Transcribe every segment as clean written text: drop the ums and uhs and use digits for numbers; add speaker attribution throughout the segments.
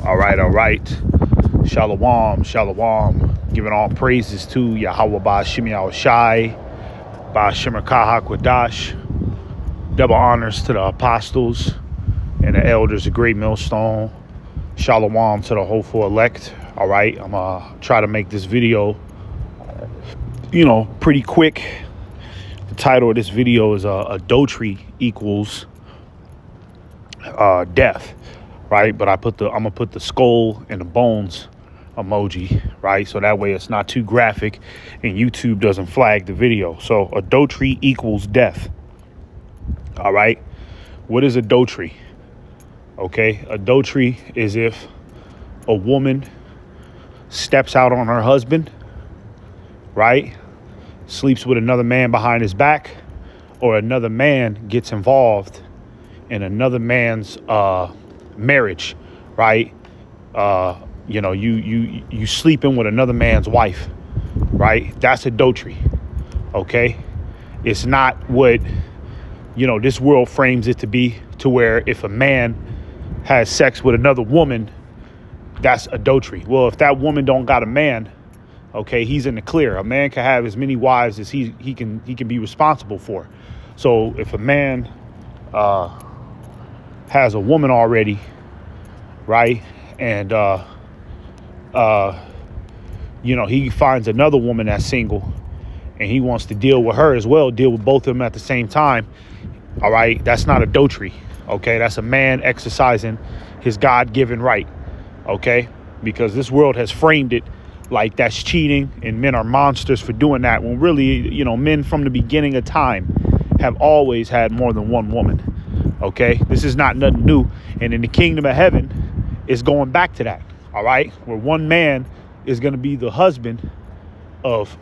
Speaker 1: All right. Shalom, shalom. Giving all praises to Yahweh Ba'ashim Yahushai, Ba'ashim Kahakwadash. Double honors to the apostles and the elders of Great Millstone. Shalom to the hopeful elect. All right, I'm gonna try to make this video, pretty quick. The title of this video is Adultery equals death. Right, but I'm gonna put the skull and the bones emoji, right, so that way it's not too graphic and YouTube doesn't flag the video. So adultery equals death. All right, what is adultery? Okay, adultery is if a woman steps out on her husband, right, sleeps with another man behind his back, or another man gets involved in another man's marriage, right? You sleeping with another man's wife, right? That's adultery. Okay, it's not what this world frames it to be, to where if a man has sex with another woman, that's adultery. Well, if that woman don't got a man, okay, he's in the clear. A man can have as many wives as he can be responsible for. So if a man has a woman already, right, and he finds another woman that's single and he wants to deal with her as well, deal with both of them at the same time, all right, that's not adultery. Okay, that's a man exercising his God-given right. Okay, because this world has framed it like that's cheating and men are monsters for doing that, when really, men from the beginning of time have always had more than one woman. Okay, this is not nothing new. And in the kingdom of heaven, it's going back to that. All right, where one man is going to be the husband of,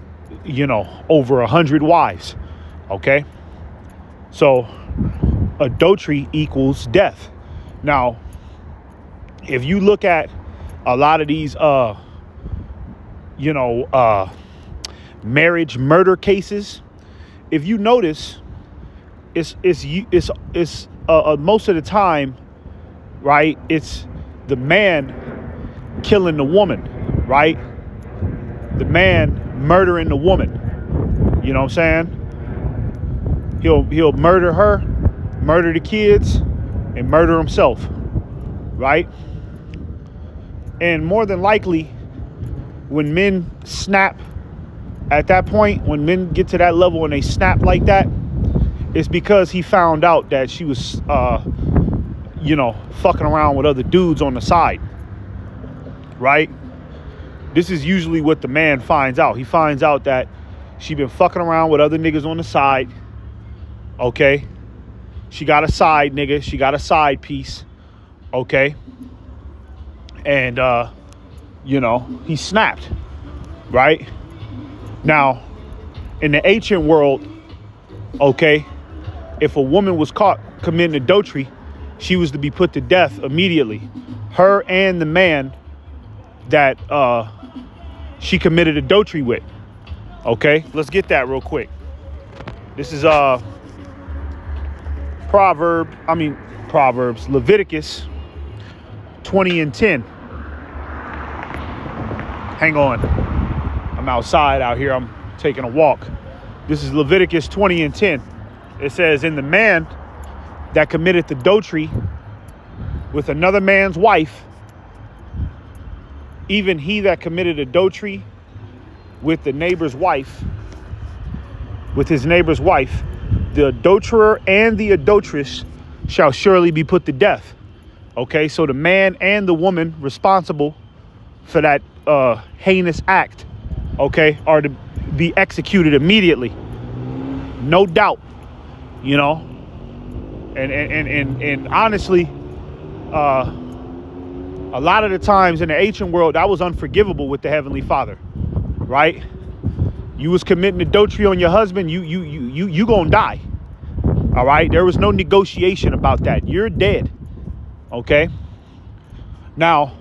Speaker 1: over 100 wives. Okay, so adultery equals death. Now, if you look at a lot of these, marriage murder cases, if you notice, it's most of the time, right, it's the man killing the woman, right? The man murdering the woman. You know what I'm saying? He'll murder her, murder the kids, and murder himself, right? And more than likely, when men snap at that point, when men get to that level and they snap like that, it's because he found out that she was, fucking around with other dudes on the side, right? This is usually what the man finds out. He finds out that she been fucking around with other niggas on the side, okay? She got a side nigga. She got a side piece, okay? And, he snapped, right? Now, in the ancient world, okay, if a woman was caught committing adultery, she was to be put to death immediately. Her and the man that she committed adultery with. Okay, let's get that real quick. This is Proverbs, Leviticus 20:10. Hang on. I'm outside out here. I'm taking a walk. This is Leviticus 20:10. It says, "And the man that committed adultery with another man's wife, even he that committed adultery with the neighbor's wife, with his neighbor's wife, the adulterer and the adulteress shall surely be put to death." Okay, so the man and the woman responsible for that heinous act, okay, are to be executed immediately. No doubt, and honestly, a lot of the times in the ancient world, that was unforgivable with the Heavenly Father, right? You was committing adultery on your husband, you gonna die. All right, there was no negotiation about that. You're dead. Okay. Now,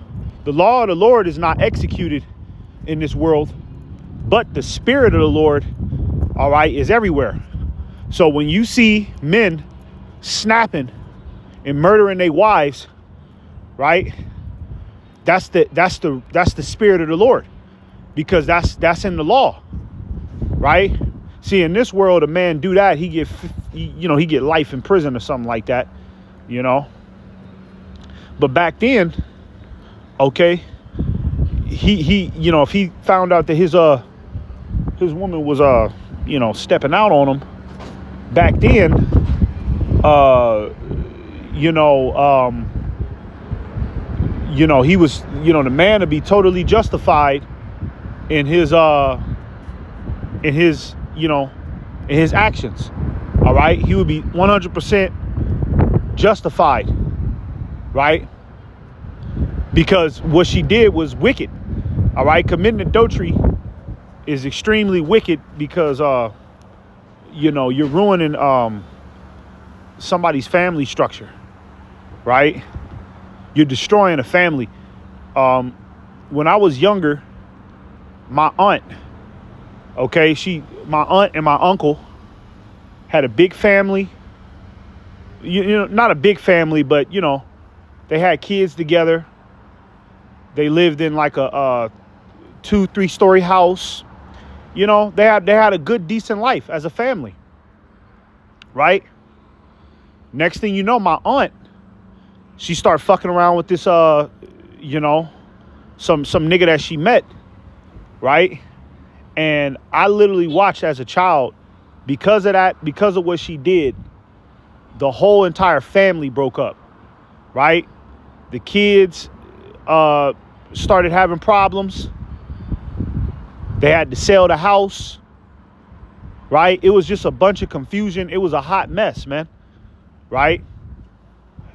Speaker 1: the law of the Lord is not executed in this world, but the Spirit of the Lord, all right, is everywhere. So when you see men snapping and murdering their wives, right, That's the spirit of the Lord, because that's in the law, right? See, in this world, a man do that, he get life in prison or something like that, you know. But back then, okay, he if he found out that his woman was stepping out on him back then, he was, the man to be totally justified in his actions. All right, he would be 100% justified, right? Because what she did was wicked. All right, committing adultery is extremely wicked, because you're ruining somebody's family structure, right? You're destroying a family. When I was younger, my aunt and my uncle had a big family. Not a big family, but they had kids together. They lived in like a 2-3 story house. They had a good, decent life as a family, right? Next thing you know, my aunt, she started fucking around with this some nigga that she met, right? And I literally watched as a child, because of what she did, the whole entire family broke up, right? The kids started having problems. They had to sell the house, right? It was just a bunch of confusion. It was a hot mess, man, right?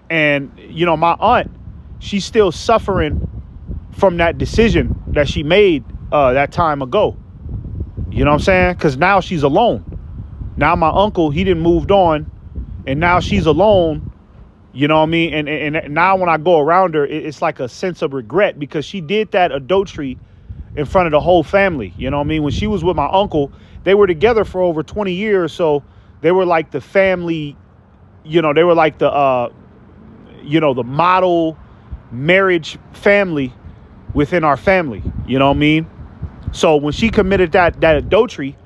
Speaker 1: And, my aunt, she's still suffering from that decision that she made that time ago. You know what I'm saying? Because now she's alone. Now my uncle, he done moved on, and now she's alone. You know what I mean? And now when I go around her, it's like a sense of regret, because she did that adultery in front of the whole family. You know what I mean? When she was with my uncle, they were together for over 20 years. So they were like the family, they were like the model marriage family within our family. You know what I mean? So when she committed that adultery,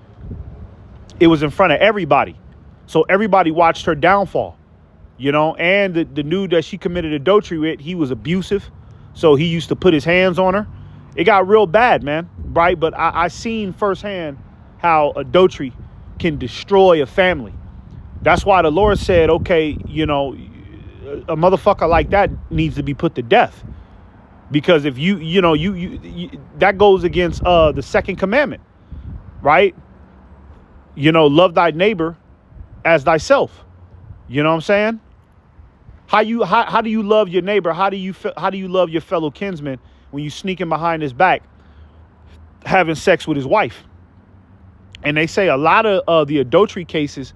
Speaker 1: it was in front of everybody. So everybody watched her downfall, and the dude that she committed adultery with, he was abusive. So he used to put his hands on her. It got real bad, man. Right. But I seen firsthand how adultery can destroy a family. That's why the Lord said, okay, a motherfucker like that needs to be put to death. Because if you that goes against the second commandment, right? Love thy neighbor as thyself. You know what I'm saying? How do you love your neighbor? How do you love your fellow kinsman when you sneaking behind his back, having sex with his wife? And they say a lot of the adultery cases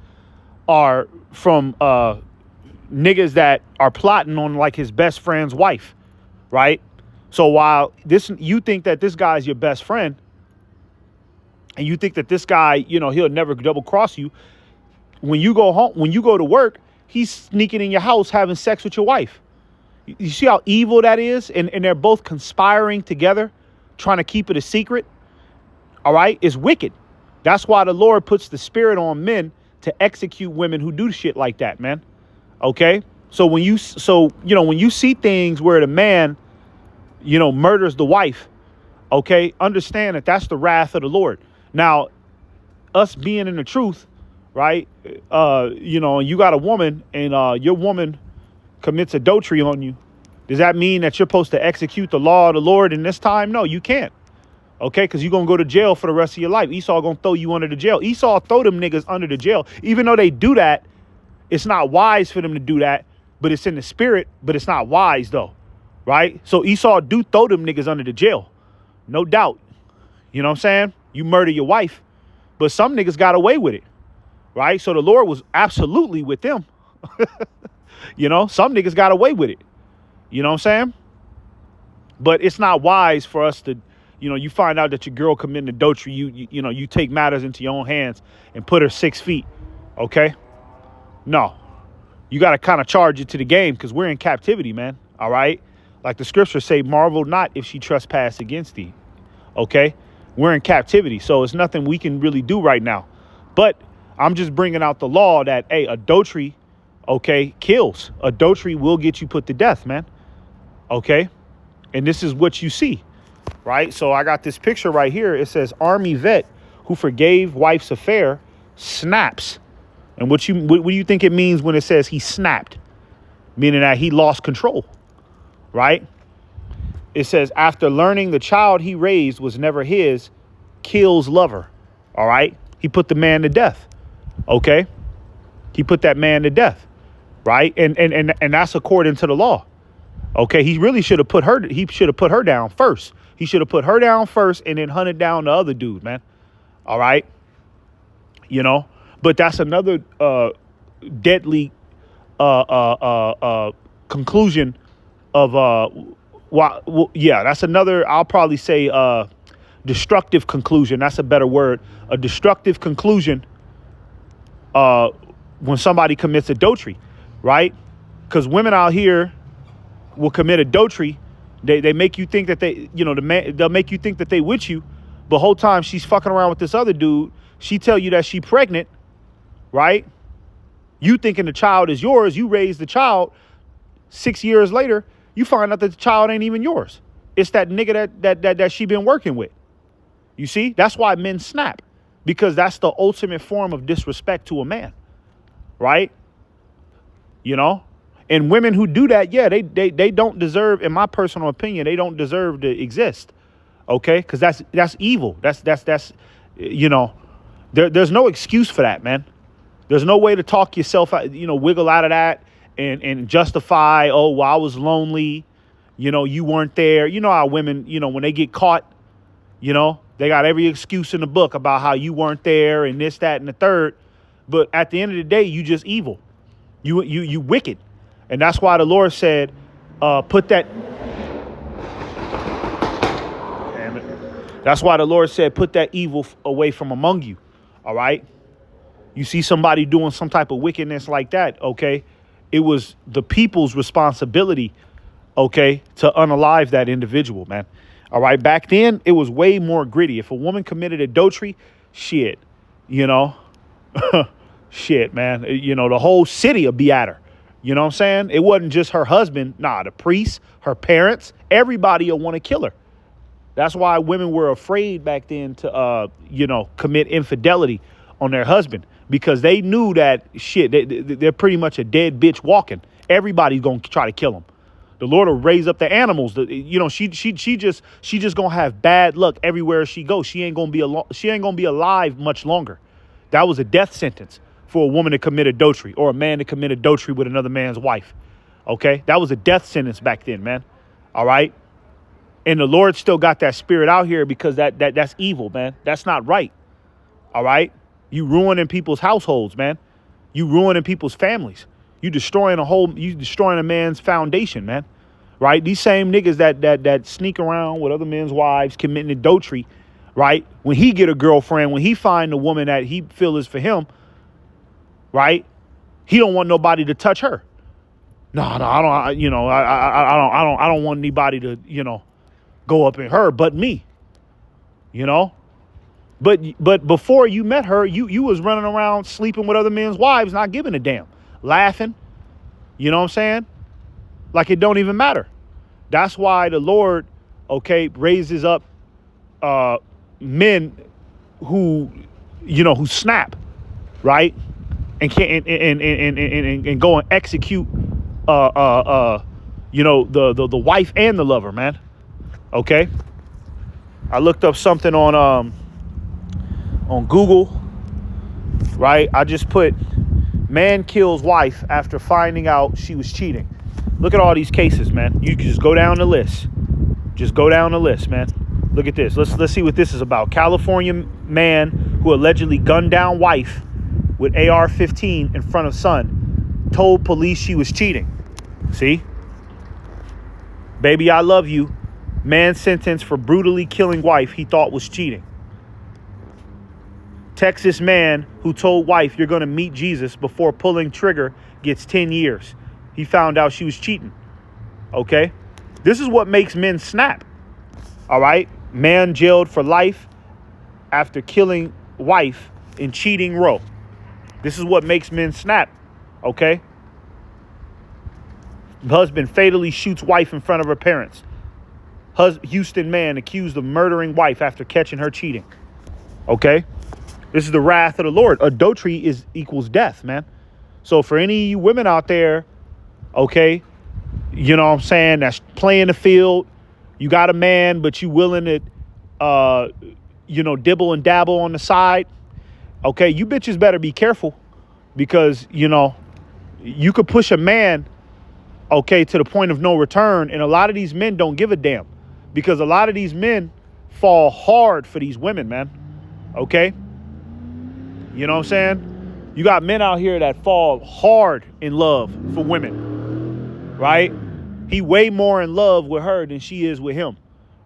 Speaker 1: are from niggas that are plotting on like his best friend's wife, right? So while you think that this guy's your best friend, and you think that this guy, he'll never double cross you, when you go home, when you go to work, he's sneaking in your house having sex with your wife. You see how evil that is? And they're both conspiring together, trying to keep it a secret. All right? It's wicked. That's why the Lord puts the spirit on men to execute women who do shit like that, man. Okay? So when you see things where the man, murders the wife, okay, understand that that's the wrath of the Lord. Now, us being in the truth, right? You got a woman, and your woman commits adultery on you. Does that mean that you're supposed to execute the law of the Lord in this time? No, you can't. Okay, because you're going to go to jail for the rest of your life. Esau going to throw you under the jail. Esau throw them niggas under the jail. Even though they do that, it's not wise for them to do that, but it's in the spirit, but it's not wise though, right? So Esau do throw them niggas under the jail, no doubt. You know what I'm saying? You murder your wife, but some niggas got away with it, right? So the Lord was absolutely with them. Some niggas got away with it. You know what I'm saying? But it's not wise for us to, you find out that your girl committing adultery, you take matters into your own hands and put her 6 feet. Okay? No. You got to kind of charge it to the game, because we're in captivity, man. All right? Like the scriptures say, marvel not if she trespass against thee. Okay. We're in captivity, so it's nothing we can really do right now. But I'm just bringing out the law that, hey, adultery, okay, kills. Adultery will get you put to death, man. Okay. And this is what you see, right? So I got this picture right here. It says Army vet who forgave wife's affair snaps. And what do you think it means when it says he snapped? Meaning that he lost control, right? It says after learning the child he raised was never his, kills lover. All right. He put the man to death. Okay. He put that man to death. Right. And that's according to the law. OK, he really should have put her. He should have put her down first. He should have put her down first and then hunted down the other dude, man. All right. You know, but that's another deadly conclusion of yeah, that's another, I'll probably say destructive conclusion. That's a better word. A destructive conclusion when somebody commits adultery, right? Because women out here will commit adultery. They make you think that they'll make you think that they with you, but whole time she's fucking around with this other dude. She tell you that she pregnant, right? You thinking the child is yours. You raise the child. 6 years later, you find out that the child ain't even yours. It's that nigga that she been working with. You see, that's why men snap, because that's the ultimate form of disrespect to a man, right? You know, and women who do that, yeah, they don't deserve, in my personal opinion, they don't deserve to exist. Okay, because that's evil. That's you know, there's no excuse for that, man. There's no way to talk yourself out, wiggle out of that and justify, oh, well, I was lonely. You weren't there. You know how women, when they get caught, they got every excuse in the book about how you weren't there and this, that, and the third. But at the end of the day, you just evil. You wicked. And that's why the Lord said, put that. Damn it. That's why the Lord said, put that evil away from among you. All right. You see somebody doing some type of wickedness like that. OK, it was the people's responsibility, OK, to unalive that individual, man. All right. Back then, it was way more gritty. If a woman committed adultery, shit, shit, man, the whole city would be at her. You know what I'm saying? It wasn't just her husband. Nah, the priest, her parents, everybody will want to kill her. That's why women were afraid back then to, commit infidelity on their husband, because they knew that shit, they're pretty much a dead bitch walking. Everybody's going to try to kill them. The Lord will raise up the animals. She just going to have bad luck everywhere she goes. She ain't going to be alive much longer. That was a death sentence for a woman to commit adultery, or a man to commit adultery with another man's wife. Okay, that was a death sentence back then, man. All right. And the Lord still got that spirit out here, because that's evil, man. That's not right. All right. You ruining people's households, man. You ruining people's families. You destroying a man's foundation, man. Right. These same niggas that sneak around with other men's wives committing adultery. Right. When he get a girlfriend, when he find a woman that he feel is for him, right, he don't want nobody to touch her. No, I don't want anybody to, go up in her but me. But before you met her, you was running around sleeping with other men's wives, not giving a damn, laughing. You know what I'm saying? Like it don't even matter. That's why the Lord, raises up men who snap, right? And can't and go and execute the wife and the lover, man. Okay. I looked up something on Google, right? I just put man kills wife after finding out she was cheating. Look at all these cases, man. You can just go down the list. Just go down the list, man. Look at this. Let's see what this is about. California man who allegedly gunned down wife with AR-15 in front of son told police she was cheating. See? Baby, I love you. Man sentenced for brutally killing wife he thought was cheating. Texas man who told wife you're going to meet Jesus before pulling trigger gets 10 years. He found out she was cheating. Okay? This is what makes men snap. All right. Man jailed for life after killing wife in cheating row. This is what makes men snap. Okay. Husband fatally shoots wife in front of her parents. Houston man accused of murdering wife after catching her cheating. Okay. This is the wrath of the Lord. Adultery equals death, man. So for any of you women out there, okay, you know what I'm saying, that's playing the field, you got a man, but you willing to, dibble and dabble on the side. Okay, you bitches better be careful because, you could push a man, okay, to the point of no return. And a lot of these men don't give a damn because a lot of these men fall hard for these women, man. Okay. You know what I'm saying? You got men out here that fall hard in love for women, right? He way more in love with her than she is with him,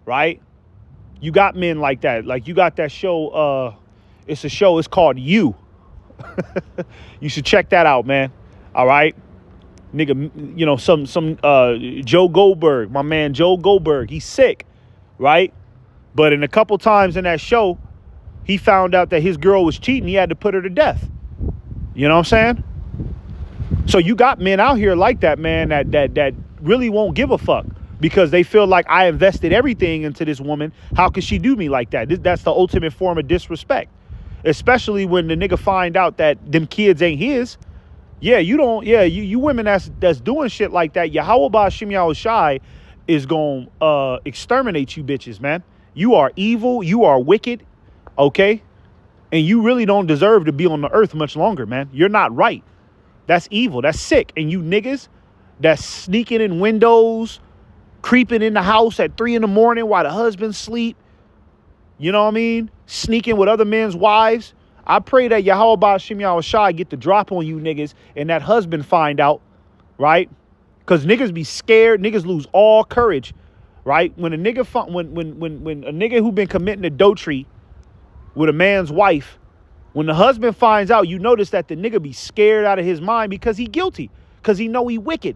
Speaker 1: right? You got men like that. Like you got that show, it's a show, it's called You. You should check that out, man. All right? Nigga, some Joe Goldberg, my man Joe Goldberg, he's sick, right? But in a couple times in that show, he found out that his girl was cheating. He had to put her to death. You know what I'm saying? So you got men out here like that, man, that really won't give a fuck because they feel like I invested everything into this woman. How could she do me like that? That's the ultimate form of disrespect, especially when the nigga find out that them kids ain't his. Yeah, you women that's doing shit like that, Yahweh Shem Yahushai is going to exterminate you bitches, man. You are evil. You are wicked. Okay? And you really don't deserve to be on the earth much longer, man. You're not right. That's evil. That's sick. And you niggas that's sneaking in windows, creeping in the house at 3 a.m. while the husbands sleep. You know what I mean? Sneaking with other men's wives. I pray that Yahweh Shem Yahushai get the drop on you niggas and that husband find out, right? Because niggas be scared. Niggas lose all courage, right? When a nigga when a nigga who been committing adultery with a man's wife, when the husband finds out, you notice that the nigga be scared out of his mind because he guilty, because he know he wicked,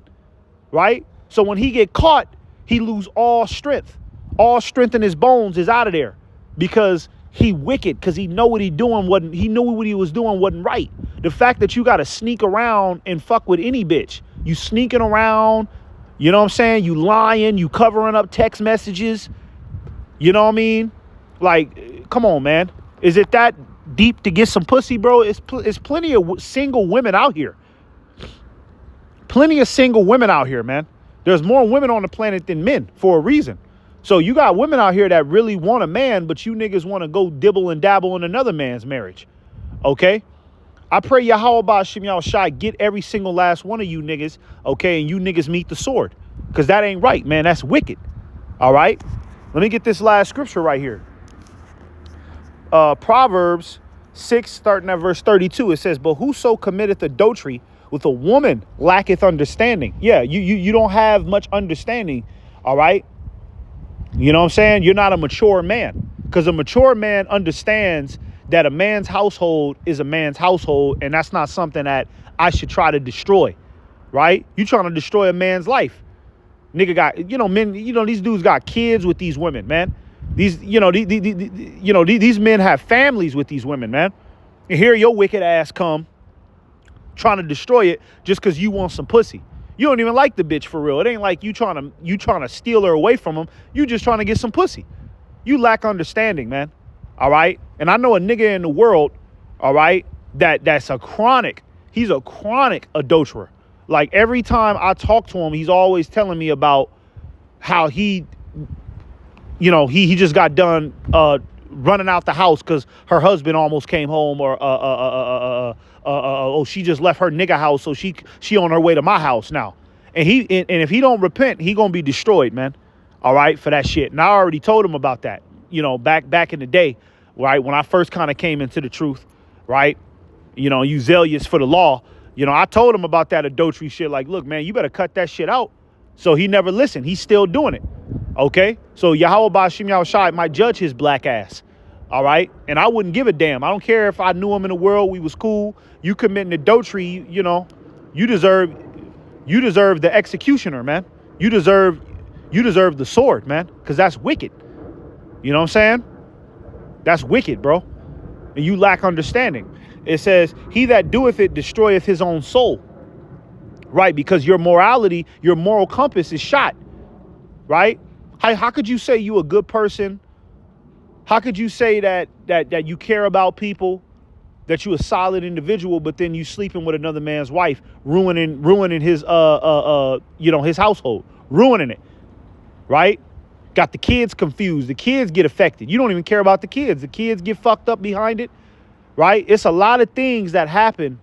Speaker 1: right? So when he get caught, he lose all strength. All strength in his bones is out of there because he wicked, because he know what he doing he knew what he was doing wasn't right. The fact that you got to sneak around and fuck with any bitch, you sneaking around, you know what I'm saying? You lying, you covering up text messages, you know what I mean? Like, come on, man. Is it that deep to get some pussy, bro? It's plenty of single women out here. Plenty of single women out here, man. There's more women on the planet than men for a reason. So you got women out here that really want a man, but you niggas want to go dibble and dabble in another man's marriage. Okay? I pray Yahweh Shem Yahushai get every single last one of you niggas, okay, and you niggas meet the sword. Because that ain't right, man. That's wicked. All right? Let me get this last scripture right here. Proverbs 6, starting at verse 32, it says, but whoso committeth adultery with a woman lacketh understanding. Yeah, you don't have much understanding, all right? You know what I'm saying? You're not a mature man, because a mature man understands that a man's household is a man's household, and that's not something that I should try to destroy, right? You trying to destroy a man's life. Nigga got, men, these dudes got kids with these women, man. These men have families with these women, man. And here your wicked ass come trying to destroy it just because you want some pussy. You don't even like the bitch for real. It ain't like you trying to steal her away from him. You just trying to get some pussy. You lack understanding, man. All right. And I know a nigga in the world, all right, that's he's a chronic adulterer. Like every time I talk to him, he's always telling me about how he just got done running out the house because her husband almost came home, or she just left her nigga house, so she on her way to my house now. And if he don't repent, he gonna be destroyed, man. All right, for that shit. And I already told him about that, back in the day, right, when I first kind of came into the truth, right? You zealous for the law. I told him about that adultery shit. Like, look, man, you better cut that shit out. So he never listened. He's still doing it. Okay, so Yahweh Shem Yahushai might judge his black ass. All right, and I wouldn't give a damn. I don't care if I knew him in the world, we was cool. You committing adultery, you deserve the executioner, man. You deserve You deserve the sword, man, because that's wicked. You know what I'm saying? That's wicked, bro. And you lack understanding. It says, he that doeth it destroyeth his own soul. Right? Because your morality, your moral compass is shot. Right? How could you say you a good person? How could you say that you care about people, that you a solid individual, but then you sleeping with another man's wife, ruining his his household, ruining it, right? Got the kids confused. The kids get affected. You don't even care about the kids. The kids get fucked up behind it, right? It's a lot of things that happen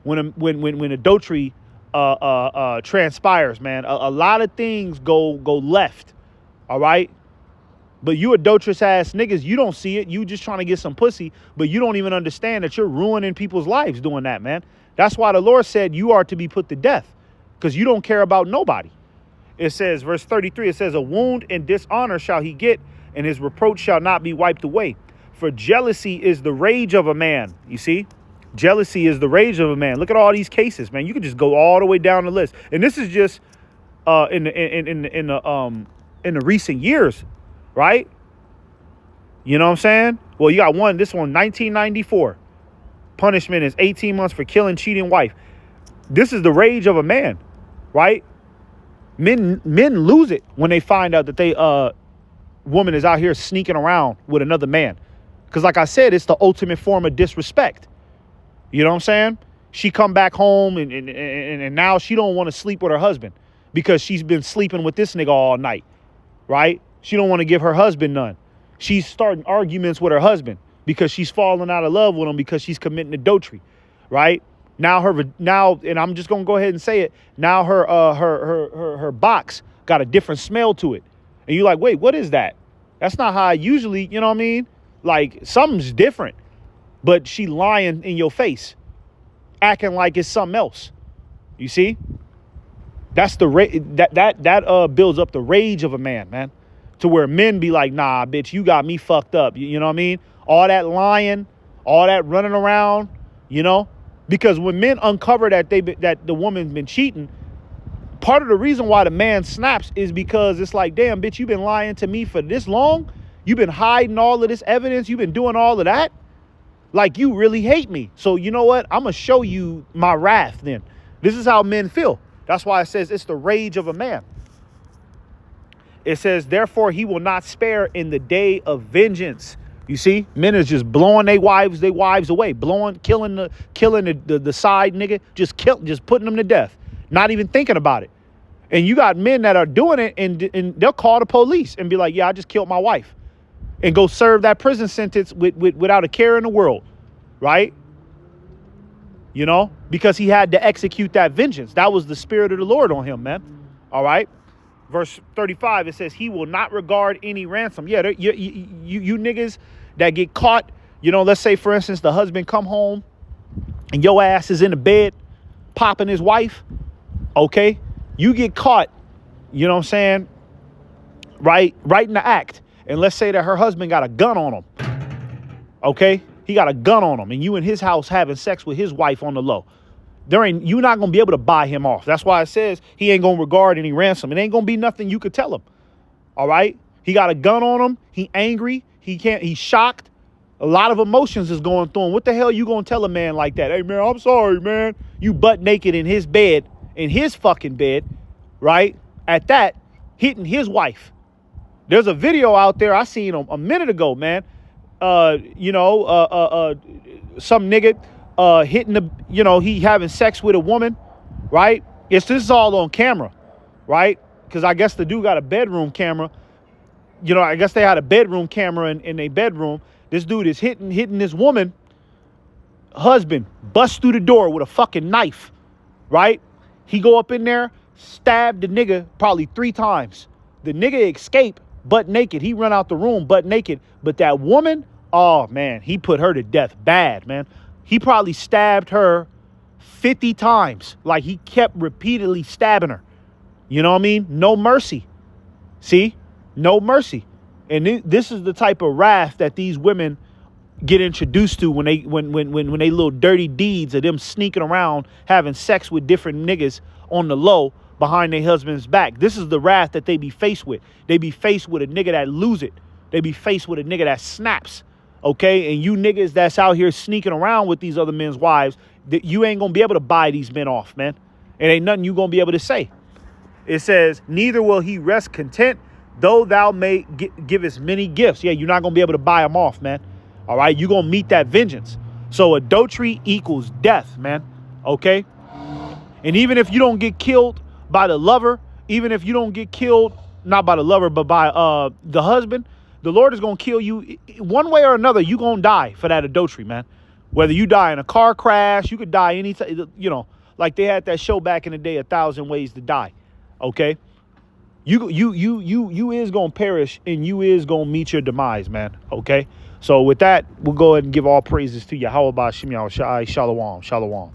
Speaker 1: when adultery transpires, man. A lot of things go left, all right? But you adulterous ass niggas, you don't see it. You just trying to get some pussy, but you don't even understand that you're ruining people's lives doing that, man. That's why the Lord said you are to be put to death, because you don't care about nobody. It says, verse 33, it says, a wound and dishonor shall he get, and his reproach shall not be wiped away. For jealousy is the rage of a man. You see? Jealousy is the rage of a man. Look at all these cases, man. You can just go all the way down the list. And this is just in the recent years. Right? You know what I'm saying? Well, you got this one, 1994. Punishment is 18 months for killing cheating wife. This is the rage of a man, right? Men lose it when they find out that they woman is out here sneaking around with another man. Because like I said, it's the ultimate form of disrespect. You know what I'm saying? She come back home and now she don't want to sleep with her husband because she's been sleeping with this nigga all night, right? She don't want to give her husband none. She's starting arguments with her husband because she's falling out of love with him because she's committing adultery, right? Now, and I'm just gonna go ahead and say it. Now her box got a different smell to it, and you're like, wait, what is that? That's not how I usually, you know what I mean? Like something's different, but she lying in your face, acting like it's something else. You see? That's that builds up the rage of a man, man. To where men be like, nah, bitch, you got me fucked up. You know what I mean? All that lying, all that running around, you know? Because when men uncover that the woman's been cheating, part of the reason why the man snaps is because it's like, damn, bitch, you've been lying to me for this long? You've been hiding all of this evidence? You've been doing all of that? Like, you really hate me. So you know what? I'm going to show you my wrath then. This is how men feel. That's why it says it's the rage of a man. It says, therefore, he will not spare in the day of vengeance. You see, men is just blowing their wives away, killing the side nigga, just putting them to death, not even thinking about it. And you got men that are doing it and they'll call the police and be like, yeah, I just killed my wife, and go serve that prison sentence without a care in the world. Right? You know, because he had to execute that vengeance. That was the spirit of the Lord on him, man. All right. Verse 35, it says, he will not regard any ransom. Yeah, you niggas that get caught, you know, let's say, for instance, the husband come home and your ass is in the bed popping his wife. Okay, you get caught, you know what I'm saying, right in the act. And let's say that her husband got a gun on him. Okay, he got a gun on him and you in his house having sex with his wife on the low. You're not going to be able to buy him off. That's why it says he ain't going to regard any ransom. It ain't going to be nothing you could tell him. All right. He got a gun on him. He angry. He's shocked. A lot of emotions is going through him. What the hell you going to tell a man like that? Hey, man, I'm sorry, man. You butt naked in his bed, in his fucking bed, right? At that, hitting his wife. There's a video out there I seen a minute ago, man. Some nigga hitting he having sex with a woman, right? This is all on camera, right? Because I guess the dude got a bedroom camera. You know, I guess they had a bedroom camera in a bedroom. This dude is hitting this woman. Husband busts through the door with a fucking knife, right? He go up in there, stab the nigga probably 3 times. The nigga escape butt naked. He run out the room butt naked. But that woman, oh man, he put her to death bad, man. He probably stabbed her 50 times. Like, he kept repeatedly stabbing her. You know what I mean? No mercy. See? No mercy. And this is the type of wrath that these women get introduced to when they little dirty deeds of them sneaking around having sex with different niggas on the low behind their husband's back. This is the wrath that they be faced with. They be faced with a nigga that lose it. They be faced with a nigga that snaps. Okay, and you niggas that's out here sneaking around with these other men's wives, that you ain't gonna be able to buy these men off, man. It ain't nothing you gonna be able to say. It says, neither will he rest content, though thou may give as many gifts. Yeah, you're not gonna be able to buy them off, man. All right, you're gonna meet that vengeance. So adultery equals death, man. Okay, and even if you don't get killed by the lover, even if you don't get killed not by the lover but by the husband, the Lord is going to kill you one way or another. You going to die for that adultery, man. Whether you die in a car crash, you could die anytime, you know, like they had that show back in the day, 1,000 Ways to Die. Okay. You is going to perish and you is going to meet your demise, man. Okay. So with that, we'll go ahead and give all praises to Yahweh Ba'Shem Yahushai. Shalom. Shalom.